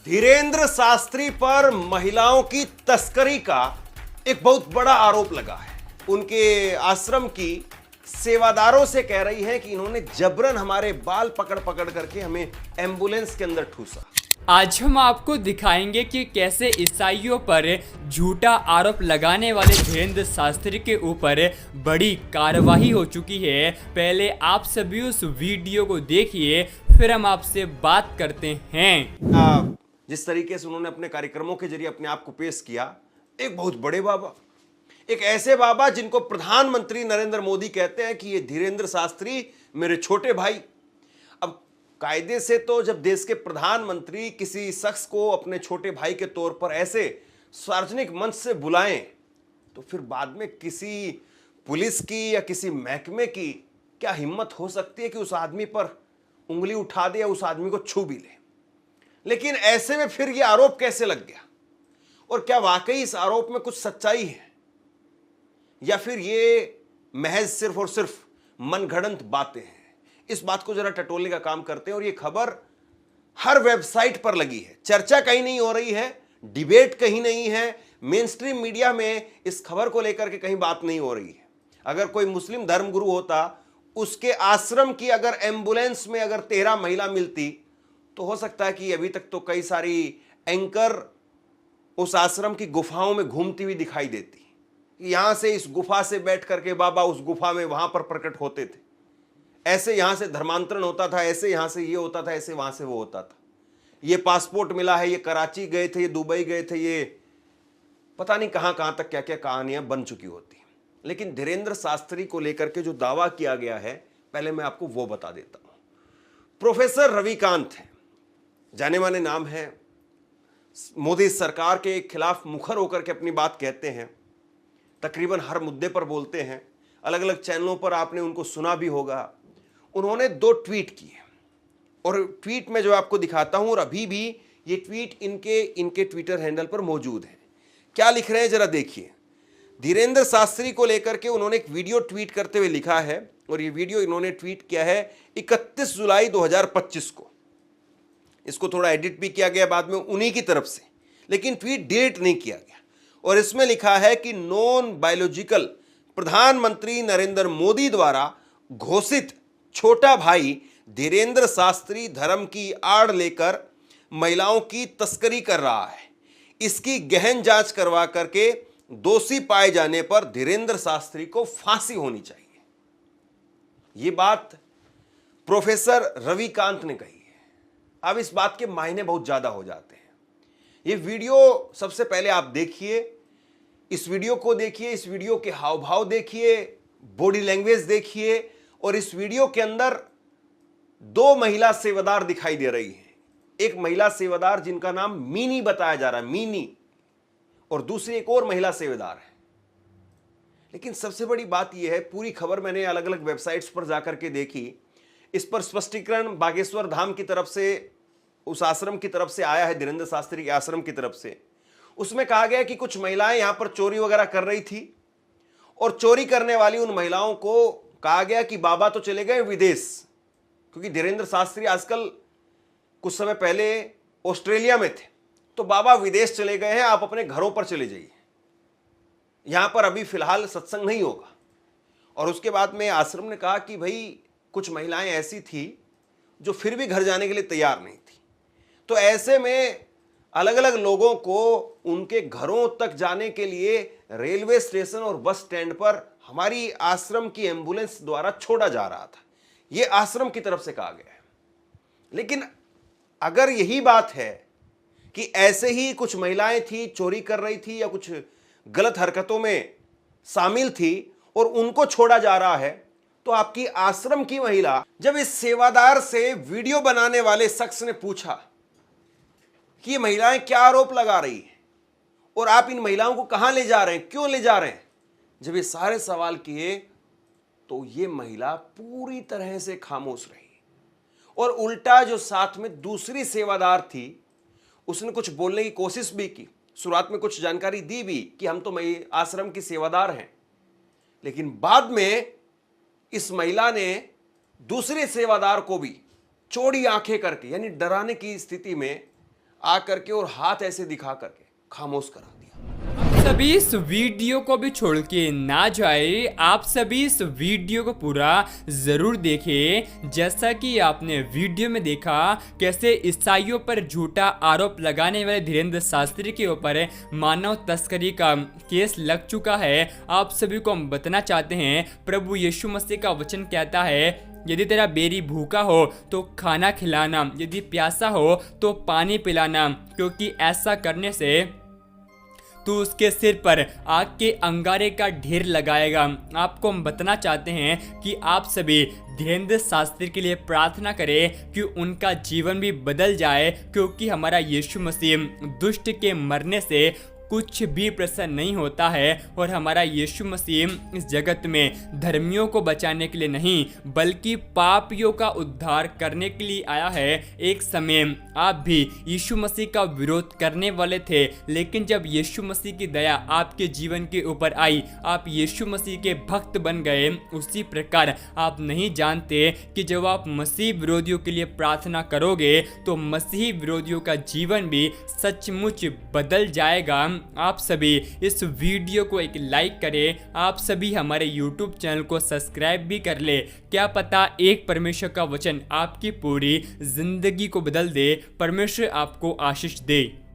धीरेंद्र शास्त्री पर महिलाओं की तस्करी का एक बहुत बड़ा आरोप लगा है। उनके आश्रम की सेवादारों से कह रही है कि इन्होंने जबरन हमारे बाल पकड़ पकड़ करके हमें एम्बुलेंस के अंदर ठूसा। आज हम आपको दिखाएंगे कि कैसे ईसाइयों पर झूठा आरोप लगाने वाले धीरेंद्र शास्त्री के ऊपर बड़ी कार्रवाई हो चुकी है। पहले आप सभी उस वीडियो को देखिए, फिर हम आपसे बात करते हैं। जिस तरीके से उन्होंने अपने कार्यक्रमों के जरिए अपने आप को पेश किया, एक बहुत बड़े बाबा, एक ऐसे बाबा जिनको प्रधानमंत्री नरेंद्र मोदी कहते हैं कि ये धीरेंद्र शास्त्री मेरे छोटे भाई। अब कायदे से तो जब देश के प्रधानमंत्री किसी शख्स को अपने छोटे भाई के तौर पर ऐसे सार्वजनिक मंच से बुलाएं, तो फिर बाद में किसी पुलिस की या किसी महकमे की क्या हिम्मत हो सकती है कि उस आदमी पर उंगली उठा दे या उस आदमी को छू भी ले। लेकिन ऐसे में फिर यह आरोप कैसे लग गया, और क्या वाकई इस आरोप में कुछ सच्चाई है या फिर ये महज सिर्फ और सिर्फ मनगढ़ंत बातें हैं? इस बात को जरा टटोलने का काम करते हैं। और ये खबर हर वेबसाइट पर लगी है, चर्चा कहीं नहीं हो रही है, डिबेट कहीं नहीं है, मेन स्ट्रीम मीडिया में इस खबर को लेकर के कहीं बात नहीं हो रही है। अगर कोई मुस्लिम धर्मगुरु होता, उसके आश्रम की अगर एम्बुलेंस में अगर 13 महिला मिलती, तो हो सकता है कि अभी तक तो कई सारी एंकर उस आश्रम की गुफाओं में घूमती हुई दिखाई देती। यहां से इस गुफा से बैठ करके बाबा उस गुफा में वहां पर प्रकट होते थे, ऐसे यहां से धर्मांतरण होता था, ऐसे यहां से ये होता था, ऐसे वहां से वो होता था, ये पासपोर्ट मिला है, ये कराची गए थे, ये दुबई गए थे, ये पता नहीं कहां कहां तक क्या क्या कहानियां बन चुकी होती। लेकिन धीरेंद्र शास्त्री को लेकर के जो दावा किया गया है, पहले मैं आपको वो बता देता हूं। प्रोफेसर रविकांत है, जाने माने नाम है, मोदी सरकार के खिलाफ मुखर होकर के अपनी बात कहते हैं, तकरीबन हर मुद्दे पर बोलते हैं, अलग अलग चैनलों पर आपने उनको सुना भी होगा। उन्होंने 2 ट्वीट किए और ट्वीट में जो आपको दिखाता हूं, और अभी भी ये ट्वीट इनके ट्विटर हैंडल पर मौजूद है। क्या लिख रहे हैं जरा देखिए। धीरेंद्र शास्त्री को लेकर के उन्होंने एक वीडियो ट्वीट करते हुए लिखा है, और ये वीडियो इन्होंने ट्वीट किया है 31 जुलाई 2025 को। इसको थोड़ा एडिट भी किया गया बाद में उन्हीं की तरफ से, लेकिन ट्वीट डिलीट नहीं किया गया। और इसमें लिखा है कि नॉन बायोलॉजिकल प्रधानमंत्री नरेंद्र मोदी द्वारा घोषित छोटा भाई धीरेंद्र शास्त्री धर्म की आड़ लेकर महिलाओं की तस्करी कर रहा है। इसकी गहन जांच करवा करके दोषी पाए जाने पर धीरेंद्र शास्त्री को फांसी होनी चाहिए। यह बात प्रोफेसर रविकांत ने कही है। अब इस बात के मायने बहुत ज्यादा हो जाते हैं। ये वीडियो सबसे पहले आप देखिए, इस वीडियो को देखिए, इस वीडियो के हाव भाव देखिए, बॉडी लैंग्वेज देखिए, और इस वीडियो के अंदर 2 महिला सेवादार दिखाई दे रही हैं। एक महिला सेवादार जिनका नाम मीनी बताया जा रहा है, मीनी, और दूसरी एक और महिला सेवादार है। लेकिन सबसे बड़ी बात यह है, पूरी खबर मैंने अलग अलग वेबसाइट्स पर जाकर के देखी, इस पर स्पष्टीकरण बागेश्वर धाम की तरफ से, उस आश्रम की तरफ से आया है, धीरेंद्र शास्त्री के आश्रम की तरफ से। उसमें कहा गया कि कुछ महिलाएं यहां पर चोरी वगैरह कर रही थी, और चोरी करने वाली उन महिलाओं को कहा गया कि बाबा तो चले गए विदेश, क्योंकि धीरेंद्र शास्त्री आजकल कुछ समय पहले ऑस्ट्रेलिया में थे, तो बाबा विदेश चले गए हैं, आप अपने घरों पर चले जाइए, यहां पर अभी फिलहाल सत्संग नहीं होगा। और उसके बाद में आश्रम ने कहा कि भाई कुछ महिलाएं ऐसी थी जो फिर भी घर जाने के लिए तैयार नहीं थी, तो ऐसे में अलग अलग लोगों को उनके घरों तक जाने के लिए रेलवे स्टेशन और बस स्टैंड पर हमारी आश्रम की एम्बुलेंस द्वारा छोड़ा जा रहा था। यह आश्रम की तरफ से कहा गया है। लेकिन अगर यही बात है कि ऐसे ही कुछ महिलाएं थी, चोरी कर रही थी या कुछ गलत हरकतों में शामिल थी, और उनको छोड़ा जा रहा है, तो आपकी आश्रम की महिला जब इस सेवादार से वीडियो बनाने वाले शख्स ने पूछा कि ये महिलाएं क्या आरोप लगा रही हैं और आप इन महिलाओं को कहां ले जा रहे हैं, क्यों ले जा रहे हैं, जब ये सारे सवाल किए, तो ये महिला पूरी तरह से खामोश रही। और उल्टा जो साथ में दूसरी सेवादार थी, उसने कुछ बोलने की कोशिश भी की, शुरुआत में कुछ जानकारी दी भी कि हम तो आश्रम की सेवादार हैं, लेकिन बाद में इस महिला ने दूसरे सेवादार को भी चौड़ी आंखें करके, यानी डराने की स्थिति में आकर के और हाथ ऐसे दिखा करके खामोश करा दिया। सभी इस वीडियो को भी छोड़ के ना जाए, आप सभी इस वीडियो को पूरा जरूर देखें। जैसा कि आपने वीडियो में देखा कैसे ईसाइयों पर झूठा आरोप लगाने वाले धीरेंद्र शास्त्री के ऊपर मानव तस्करी का केस लग चुका है। आप सभी को हम बताना चाहते हैं, प्रभु यीशु मसीह का वचन कहता है, यदि तेरा बेरी भूखा हो तो खाना खिलाना, यदि प्यासा हो तो पानी पिलाना, क्योंकि ऐसा करने से तू उसके सिर पर आग के अंगारे का ढेर लगाएगा। आपको हम बताना चाहते हैं कि आप सभी धीरेंद्र शास्त्री के लिए प्रार्थना करें कि उनका जीवन भी बदल जाए, क्योंकि हमारा यीशु मसीह दुष्ट के मरने से कुछ भी प्रसन्न नहीं होता है। और हमारा यीशु मसीह इस जगत में धर्मियों को बचाने के लिए नहीं बल्कि पापियों का उद्धार करने के लिए आया है। एक समय आप भी यीशु मसीह का विरोध करने वाले थे, लेकिन जब यीशु मसीह की दया आपके जीवन के ऊपर आई, आप यीशु मसीह के भक्त बन गए। उसी प्रकार आप नहीं जानते कि जब आप मसीह विरोधियों के लिए प्रार्थना करोगे तो मसीह विरोधियों का जीवन भी सचमुच बदल जाएगा। आप सभी इस वीडियो को एक लाइक करें, आप सभी हमारे YouTube चैनल को सब्सक्राइब भी कर ले। क्या पता एक परमेश्वर का वचन आपकी पूरी जिंदगी को बदल दे। परमेश्वर आपको आशीष दे।